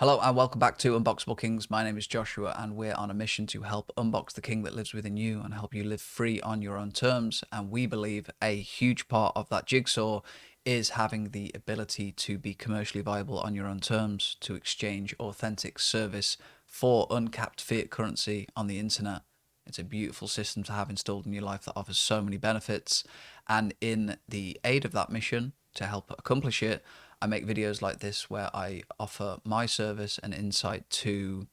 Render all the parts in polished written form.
Hello and welcome back to Unboxable Kings. My name is Joshua and we're on a mission to help unbox the king that lives within you and help you live free on your own terms. And we believe a huge part of that jigsaw is having the ability to be commercially viable on your own terms, to exchange authentic service for uncapped fiat currency on the internet. It's a beautiful system to have installed in your life that offers so many benefits. And in the aid of that mission, to help accomplish it, I make videos like this where I offer my service and insight to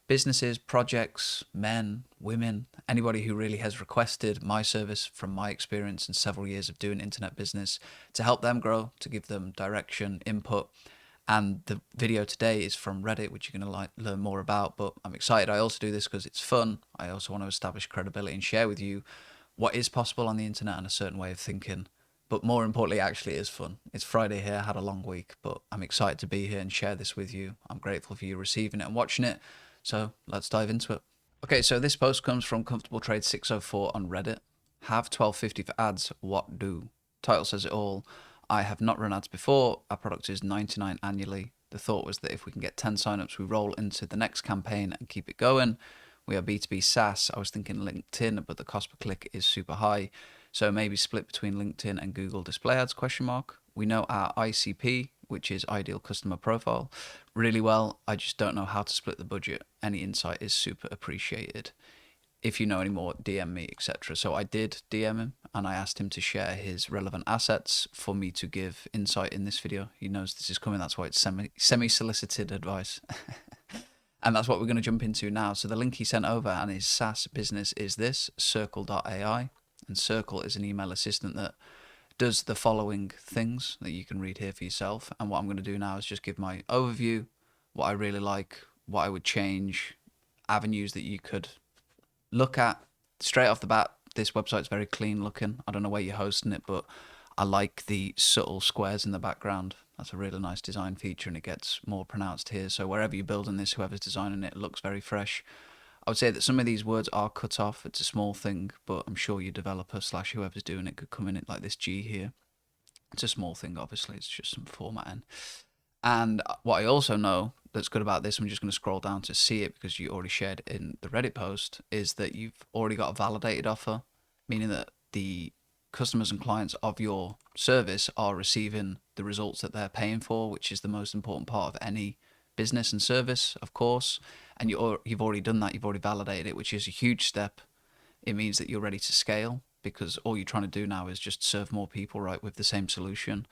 businesses, projects, men, women, anybody who really has requested my service from my experience and several years of doing internet business to help them grow, to give them direction, input. And the video today is from Reddit, which you're going to learn more about, but I'm excited. I also do this because it's fun. I also want to establish credibility and share with you what is possible on the internet and a certain way of thinking. But more importantly, actually, it is fun. It's Friday here, had a long week, but I'm excited to be here and share this with you. I'm grateful for you receiving it and watching it. So let's dive into it. Okay, so this post comes from Comfortable Trade 604 on Reddit. Have 12.50 for ads, what do? Title says it all. I have not run ads before. Our product is $99 annually. The thought was that if we can get 10 signups, we roll into the next campaign and keep it going. We are B2B SaaS. I was thinking LinkedIn, but the cost per click is super high. So maybe split between LinkedIn and Google Display Ads, question mark. We know our ICP, which is ideal customer profile, really well. I just don't know how to split the budget. Any insight is super appreciated. If you know any more, DM me, etc. So I did DM him and I asked him to share his relevant assets for me to give insight in this video. He knows this is coming. That's why it's semi-solicited advice. And that's what we're going to jump into now. So the link he sent over and his SaaS business is this, Cirql.ai. And Cirql is an email assistant that does the following things that you can read here for yourself. And what I'm going to do now is just give my overview, what I really like, what I would change, avenues that you could look at. Straight off the bat, this website's very clean looking. I don't know where you're hosting it, but I like the subtle squares in the background. That's a really nice design feature and it gets more pronounced here. So wherever you're building this, whoever's designing it, looks very fresh. I would say that some of these words are cut off. It's a small thing, but I'm sure your developer / whoever's doing it could come in it like this G here. It's a small thing, obviously. It's just some formatting. And what I also know that's good about this, I'm just going to scroll down to see it because you already shared it in the Reddit post, is that you've already got a validated offer, meaning that the customers and clients of your service are receiving the results that they're paying for, which is the most important part of any business and service, of course. And you've already done that. You've already validated it, which is a huge step. It means that you're ready to scale because all you're trying to do now is just serve more people, right, with the same solution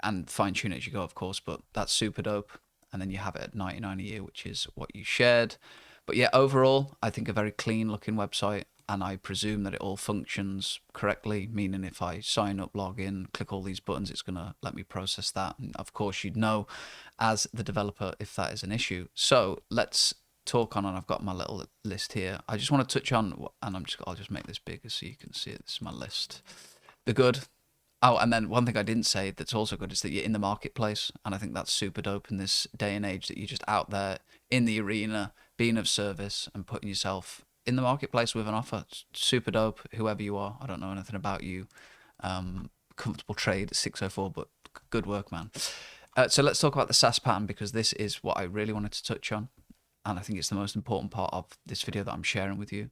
and fine tune it as you go, of course. But that's super dope. And then you have it at $99 a year, which is what you shared. But yeah, overall, I think a very clean looking website. And I presume that it all functions correctly, meaning if I sign up, log in, click all these buttons, it's going to let me process that. And of course, you'd know as the developer if that is an issue. So let's talk on, and I've got my little list here. I just want to touch on, and I'll just make this bigger so you can see it. This is my list. The good. Oh, and then one thing I didn't say that's also good is that you're in the marketplace. And I think that's super dope in this day and age that you're just out there in the arena, being of service and putting yourself in the marketplace with an offer. It's super dope, whoever you are. I don't know anything about you. Comfortable Trade 604, but good work, man. So let's talk about the SaaS pattern because this is what I really wanted to touch on. And I think it's the most important part of this video that I'm sharing with you,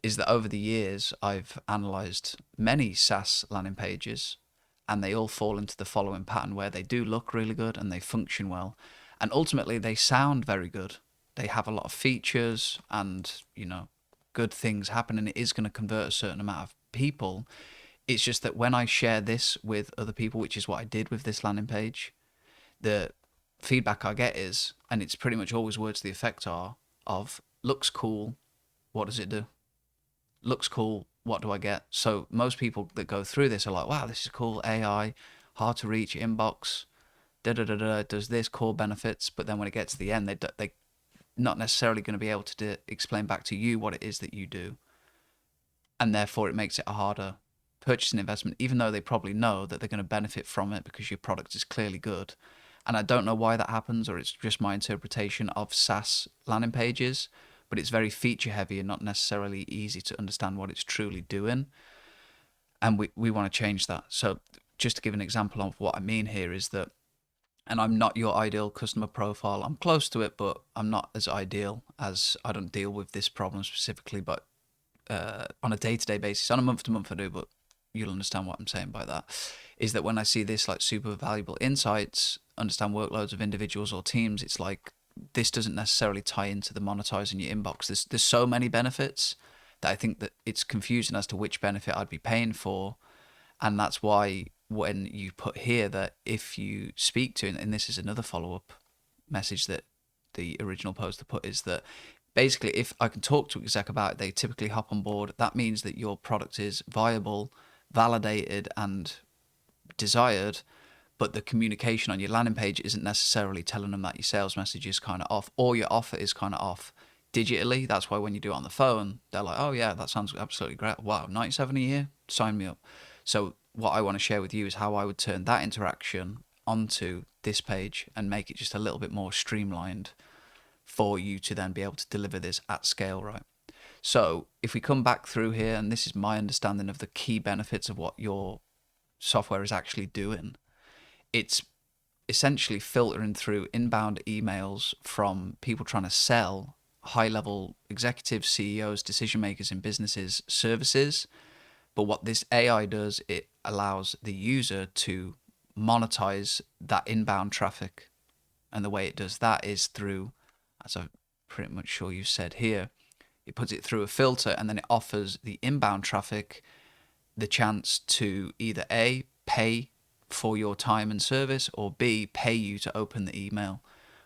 is that over the years, I've analyzed many SaaS landing pages and they all fall into the following pattern where they do look really good and they function well. And ultimately, they sound very good. They have a lot of features and, good things happen, and it is going to convert a certain amount of people. It's just that when I share this with other people, which is what I did with this landing page, the feedback I get is, and it's pretty much always words to the effect are of, looks cool, what does it do? Looks cool, what do I get? So most people that go through this are like, wow, this is cool, AI, hard to reach, inbox, does this, core benefits, but then when it gets to the end, they not necessarily going to be able to explain back to you what it is that you do. And therefore it makes it a harder purchasing investment, even though they probably know that they're going to benefit from it because your product is clearly good. And I don't know why that happens, or it's just my interpretation of SaaS landing pages, but it's very feature heavy and not necessarily easy to understand what it's truly doing. And we want to change that. So just to give an example of what I mean here is that And I'm not your ideal customer profile. I'm close to it, but I'm not as ideal, as I don't deal with this problem specifically, but on a day-to-day basis. On a month-to-month I do, but you'll understand what I'm saying by that. Is that when I see this like super valuable insights, understand workloads of individuals or teams, it's like this doesn't necessarily tie into the monetizing your inbox. There's so many benefits that I think that it's confusing as to which benefit I'd be paying for. And that's why when you put here that if you speak to, and this is another follow-up message that the original poster put, is that basically if I can talk to exec about it, they typically hop on board. That means that your product is viable, validated, and desired, but the communication on your landing page isn't necessarily telling them that your sales message is kind of off or your offer is kind of off digitally. That's why when you do it on the phone, they're like, oh yeah, that sounds absolutely great. Wow, 97 a year? Sign me up. So what I want to share with you is how I would turn that interaction onto this page and make it just a little bit more streamlined for you to then be able to deliver this at scale, right? So if we come back through here, and this is my understanding of the key benefits of what your software is actually doing, it's essentially filtering through inbound emails from people trying to sell high-level executives, CEOs, decision makers in businesses, services. But what this AI does, it allows the user to monetize that inbound traffic. And the way it does that is through, as I'm pretty much sure you said here, it puts it through a filter, and then it offers the inbound traffic the chance to either A, pay for your time and service, or B, pay you to open the email,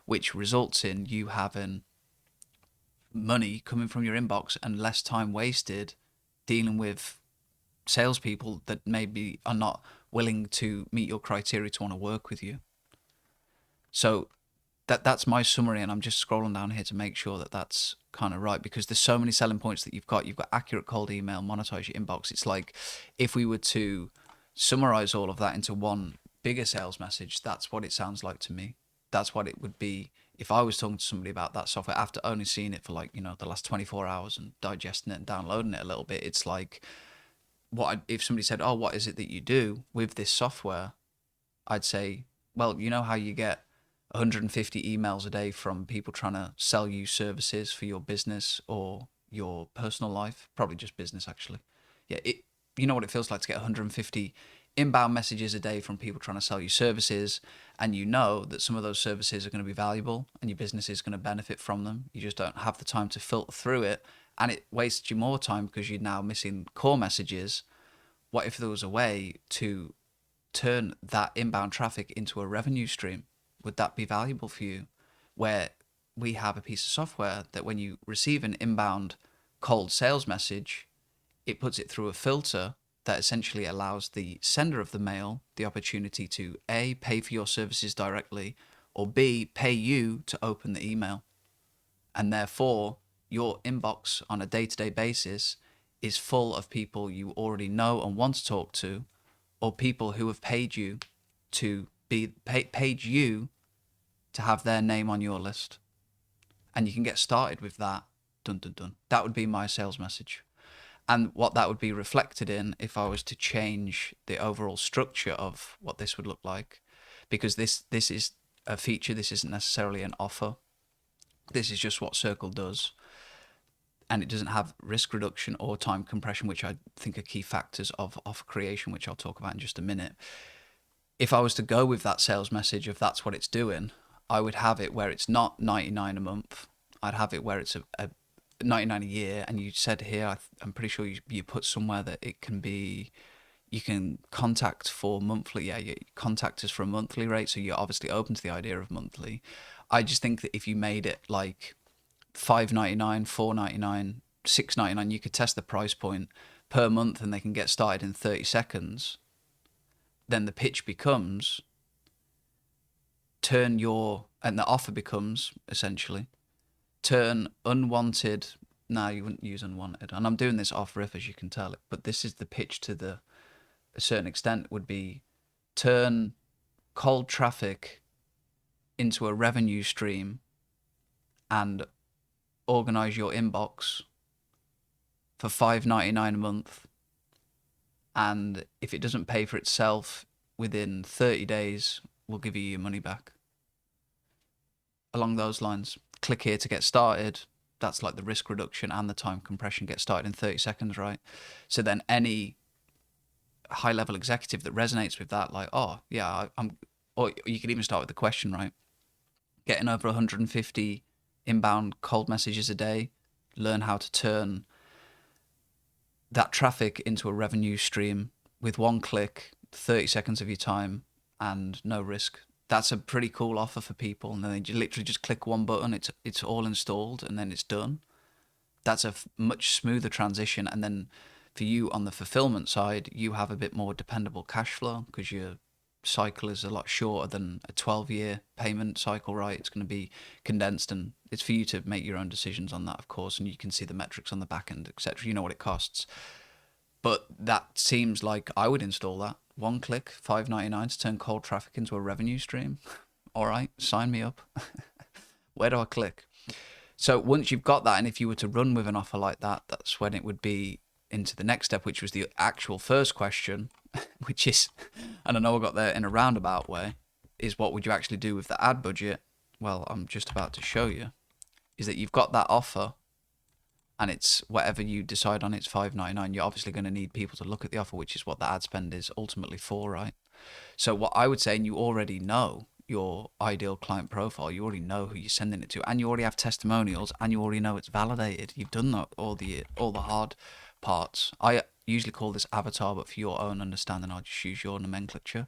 which results in you having money coming from your inbox and less time wasted dealing with salespeople that maybe are not willing to meet your criteria to want to work with you. So that's my summary, and I'm just scrolling down here to make sure that that's kind of right, because there's so many selling points that you've got accurate cold email, monetize your inbox. It's like if we were to summarize all of that into one bigger sales message, that's what it sounds like to me. That's what it would be if I was talking to somebody about that software after only seeing it for like, the last 24 hours and digesting it and downloading it a little bit. It's like if somebody said, oh, what is it that you do with this software? I'd say, well, you know how you get 150 emails a day from people trying to sell you services for your business or your personal life? Probably just business, actually. Yeah, you know what it feels like to get 150 inbound messages a day from people trying to sell you services, and you know that some of those services are going to be valuable and your business is going to benefit from them. You just don't have the time to filter through it, and it wastes you more time because you're now missing core messages. What if there was a way to turn that inbound traffic into a revenue stream? Would that be valuable for you? Where we have a piece of software that when you receive an inbound cold sales message, it puts it through a filter that essentially allows the sender of the mail the opportunity to A, pay for your services directly, or B, pay you to open the email. And therefore, your inbox on a day-to-day basis is full of people you already know and want to talk to, or people who have paid you to paid you to have their name on your list. And you can get started with that. Dun, dun, dun. That would be my sales message. And what that would be reflected in if I was to change the overall structure of what this would look like, because this is a feature, this isn't necessarily an offer. This is just what Cirql does. And it doesn't have risk reduction or time compression, which I think are key factors of offer creation, which I'll talk about in just a minute. If I was to go with that sales message of that's what it's doing, I would have it where it's not 99 a month. I'd have it where it's a 99 a year. And you said here, I'm pretty sure you put somewhere that it can be, you can contact for monthly. Yeah, you contact us for a monthly rate. So you're obviously open to the idea of monthly. I just think that if you made it like $5.99, $4.99, $6.99, you could test the price point per month and they can get started in 30 seconds. Then the pitch becomes and the offer becomes essentially turn unwanted. No, you wouldn't use unwanted. And I'm doing this off riff, as you can tell, but this is the pitch to a certain extent would be turn cold traffic into a revenue stream and organize your inbox for $5.99 a month. And if it doesn't pay for itself within 30 days, we'll give you your money back. Along those lines, click here to get started. That's like the risk reduction and the time compression. Get started in 30 seconds, right? So then any high-level executive that resonates with that, like, oh, yeah, I'm, or you could even start with the question, right? Getting over 150 inbound cold messages a day, learn how to turn that traffic into a revenue stream with one click, 30 seconds of your time, and no risk. That's a pretty cool offer for people. And then they literally just click one button, it's all installed, and then it's done. That's a much smoother transition. And then for you on the fulfillment side, you have a bit more dependable cash flow because your cycle is a lot shorter than a 12-year payment cycle, right? It's going to be condensed, and it's for you to make your own decisions on that, of course, and you can see the metrics on the back end, etc. You know what it costs. But that seems like I would install that. One click, $5.99 to turn cold traffic into a revenue stream. All right, sign me up. Where do I click? So once you've got that, and if you were to run with an offer like that, that's when it would be into the next step, which was the actual first question, which is, and I know I got there in a roundabout way, is what would you actually do with the ad budget? Well, I'm just about to show you, is that you've got that offer, and it's whatever you decide on, it's $5.99. You're obviously going to need people to look at the offer, which is what the ad spend is ultimately for, right? So what I would say, and you already know your ideal client profile, you already know who you're sending it to, and you already have testimonials, and you already know it's validated. You've done that, all the hard parts. I usually call this avatar, but for your own understanding, I'll just use your nomenclature,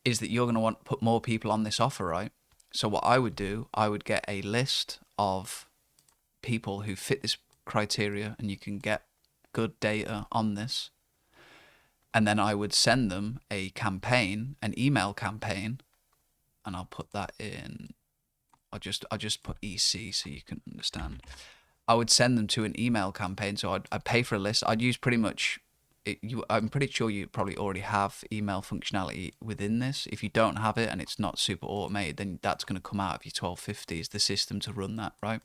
is that you're going to want to put more people on this offer, right? So what I would do, I would get a list of people who fit this criteria, and you can get good data on this, and then I would send them a campaign, an email campaign, and I'll put that in, I'll just put EC so you can understand. I would send them to an email campaign, so I'd pay for a list. I'd use pretty much I'm pretty sure you probably already have email functionality within this. If you don't have it and it's not super automated, then that's going to come out of your 1250 is the system to run that, right?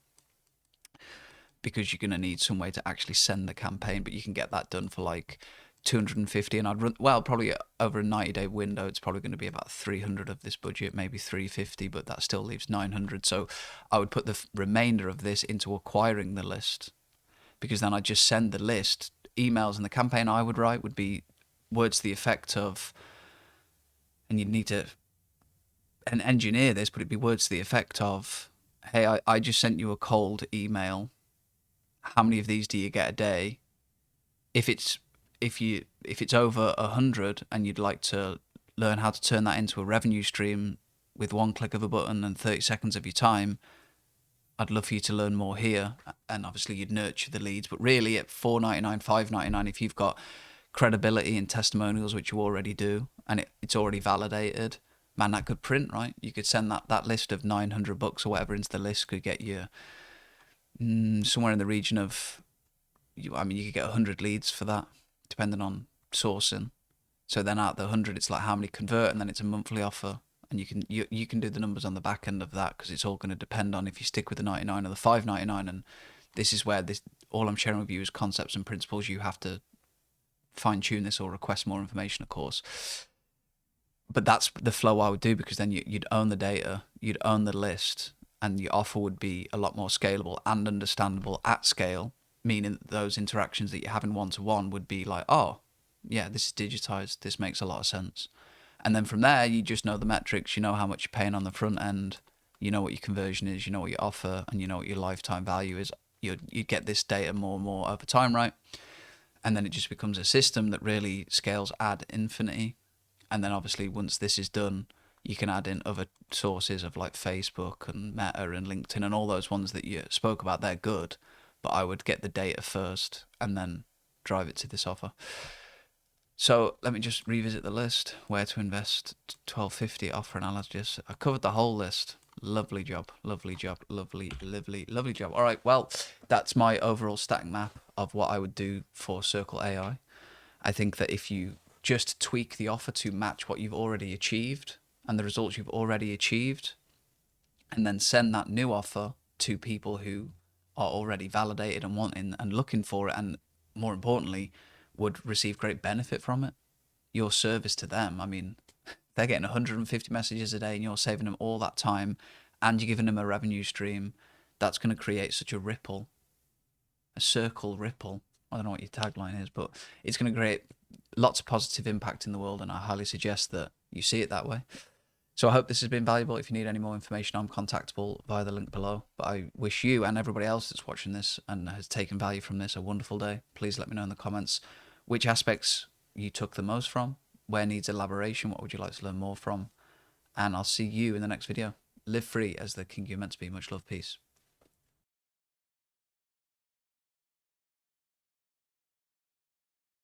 Because you're going to need some way to actually send the campaign, but you can get that done for like 250, and I'd run, well, probably over a 90-day window, it's probably going to be about 300 of this budget, maybe 350, but that still leaves 900. So I would put the remainder of this into acquiring the list, because then I just send the list emails, and the campaign I would write would be words to the effect of, and you'd need to engineer this, but it'd be words to the effect of, hey, I just sent you a cold email. How many of these do you get a day? If it's over 100 and you'd like to learn how to turn that into a revenue stream with one click of a button and 30 seconds of your time, I'd love for you to learn more here. And obviously you'd nurture the leads, but really at $4.99, $5.99, if you've got credibility and testimonials, which you already do, and it's already validated, man, that could print, right? You could send that list of $900 or whatever into the list, could get you somewhere in the region of, you could get 100 leads for that, depending on sourcing. So then out of the 100, it's like how many convert, and then it's a monthly offer, and you can do the numbers on the back end of that, because it's all going to depend on if you stick with the 99 or the $5.99. And this is where all I'm sharing with you is concepts and principles. You have to fine tune this or request more information, of course. But that's the flow I would do, because then you'd own the data, you'd own the list, and your offer would be a lot more scalable and understandable at scale, meaning that those interactions that you're having one-to-one would be like, oh, yeah, this is digitized, this makes a lot of sense. And then from there, you just know the metrics, you know how much you're paying on the front end, you know what your conversion is, you know what your offer, and you know what your lifetime value is. You get this data more and more over time, right? And then it just becomes a system that really scales ad infinity. And then obviously once this is done, you can add in other sources of like Facebook and Meta and LinkedIn and all those ones that you spoke about. They're good, but I would get the data first and then drive it to this offer. So let me just revisit the list. Where to invest, 1250 offer analysis. I covered the whole list. Lovely job, lovely job, lovely job. All right, well, that's my overall stack map of what I would do for Cirql.ai. I think that if you just tweak the offer to match what you've already achieved and the results you've already achieved, and then send that new offer to people who are already validated and wanting and looking for it, and more importantly, would receive great benefit from it, your service to them, I mean, they're getting 150 messages a day and you're saving them all that time and you're giving them a revenue stream, that's going to create such a ripple, a circle ripple. I don't know what your tagline is, but it's going to create lots of positive impact in the world, and I highly suggest that you see it that way. So I hope this has been valuable. If you need any more information, I'm contactable via the link below. But I wish you and everybody else that's watching this and has taken value from this a wonderful day. Please let me know in the comments which aspects you took the most from, where needs elaboration, what would you like to learn more from, and I'll see you in the next video. Live free as the king you're meant to be. Much love, peace.